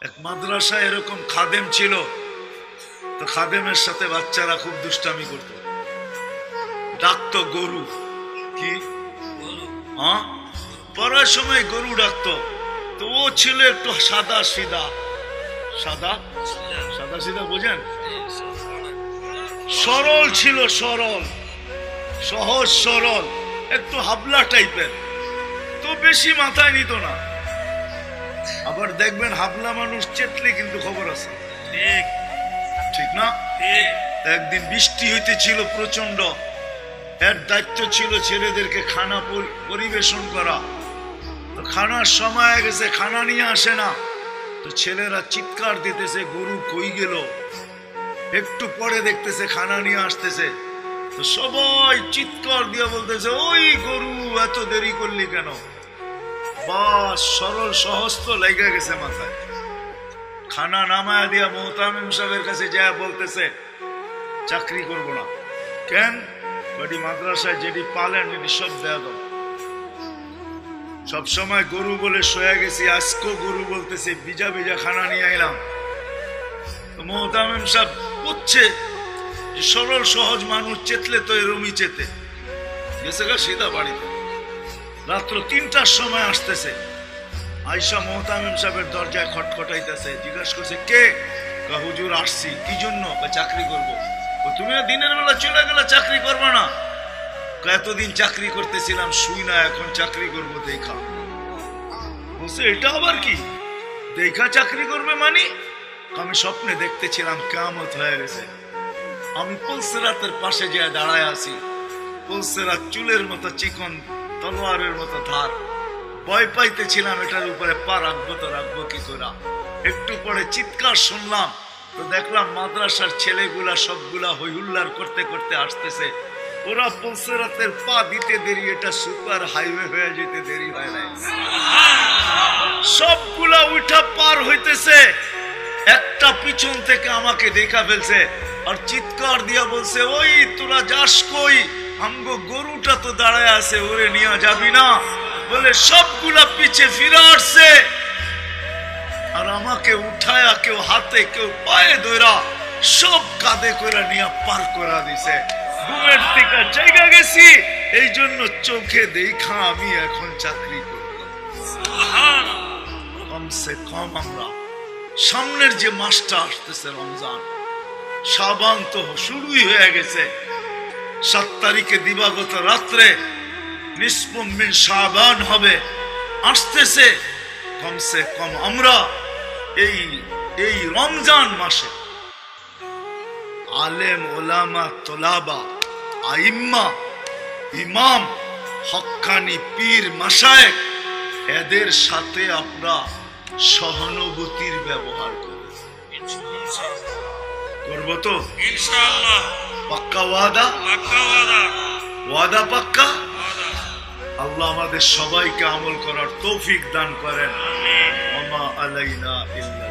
এক মাদ্রাসায় এরকম খাদেম ছিল, তো খাদেমের সাথে বাচ্চারা খুব দুষ্টামি করত, ডাকতো গরু। কি হ্যাঁ, পড়ার সময় গরু ডাকতো। তো ও ছিল একটু সাদা সিধা, সাদা সাদা সিধা বোঝেন, সরল ছিল, সরল সহজ সরল, একটু হাবলা টাইপের, তো বেশি মাথায় নিত না। আবার দেখবেন হাবলা মানুষ চেতলে কিন্তু খবর আছে, ঠিক ঠিক না? একদিন বৃষ্টি হইতেছিল প্রচন্ড, এর দায়িত্ব ছিল ছেলেদেরকে খানা পরিবেশন করা। তো খানার সময় গেছে, খানা নিয়ে আসে না, তো ছেলেরা চিৎকার দিতেছে গরু কই গেল। একটু পরে দেখতেছে খানা নিয়ে আসতেছে, তো সবাই চিৎকার দিয়ে বলতেছে ওই গরু এত দেরি করলি কেন? বাস সরল সহজ তো লেগে গেছে মাথায়। খানা নামায়া দিয়া মোহতামিম সাহেবের কাছে যায় বলতেছে চাকরি করব না। কেন? বাড়ি মাদ্রাসায় যেটি পালেন এটি সব দেয়া দাও। সব সময় গরু বলে শোয়া গেছি, আজকেও গরু বলতেছে বিজা বিজা খানা নিয়ে আইলাম। তো মোহতামিম সাহেব বুঝছে যে সরল সহজ মানুষ চেতলে তো এরমই চেতে গেছে গা সিধা বাড়িতে। রাত্র ৩টার সময় আসতেছে, আয়সা মোহতামিম সাহেবের দরজায় খটখটাইতেছে, জিজ্ঞাসা করছে কে? হুজুর আসছি। কি জন্য? চাকরি করব। তুমি দিনের বেলা চলে গেলে চাকরি করবো না? এতদিন চাকরি করতেছিলাম শুই না, এখন চাকরি করব দেখা। বলছে এটা আবার কি দেখা চাকরি করবে মানে? আমি স্বপ্নে দেখতেছিলাম কিয়ামত হয়ে গেছে, আমি পুলসিরাতের পাশে যে দাঁড়ায় আছি, পুলসিরাত চুলের মতো চিকন, তলোয়ারের মতো ধার, ভয় পাইতেছিলাম এটার উপরে পা রাখবো তো রাখবো কি করে। একটু পরে চিৎকার শুনলাম, তো দেখলাম মাদ্রাসার ছেলেগুলা সবগুলা হইহুল্লার করতে করতে আসতেছে। ওরা পুলসিরাতের পা দিতে দেরি, এটা সুপার হাইওয়ে হয়ে যেতে দেরি হয় নাই। সবগুলা উঠা পার হইতেছে, একটা পিছন থেকে আমাকে দেখা ফেলছে আর চিৎকার দিয়া বলছে ওই তোরা যাস কই? আমগো গরুটা তো দাঁড়ায় আছে, ওরে নিয়ে যাবি না? বলে সবগুলা পিছে ফিরে আসছে আর আমাকে উঠায়া কেউ হাতে কেউ পায়ে ধরা সব কাঁধে করে নিয়ে পার করা দিছে। ঘুমের থেকে জায়গা গেছি, এই জন্য চোখে দেখা আমি এখন চাকরি করব। কমসে কম আমরা সামনের যে মাসটা আসতেছে রমজান, শাবান তো শুরুই হয়ে গেছে। 7 তারিখে দিবাগত রাত্রে নিসফ মিন শাবান হবে, আসতেছে। কমসে কম আমরা এই রমজান মাসে আলেম ওলামা তোলাবা আইম্মা ইমাম হক্কানি পীর মাশায়েখ এদের সাথে আমরা সহানুভূতির ব্যবহার করব। করব তো ইনশাআল্লাহ? পাক্কা ওয়াদা? পাক্কা ওয়াদা। ওয়াদা পাক্কা? আল্লাহ আমাদের সবাইকে আমল করার তৌফিক দান করেন। আমিন। ওয়া মা আলাইনা ইল্লা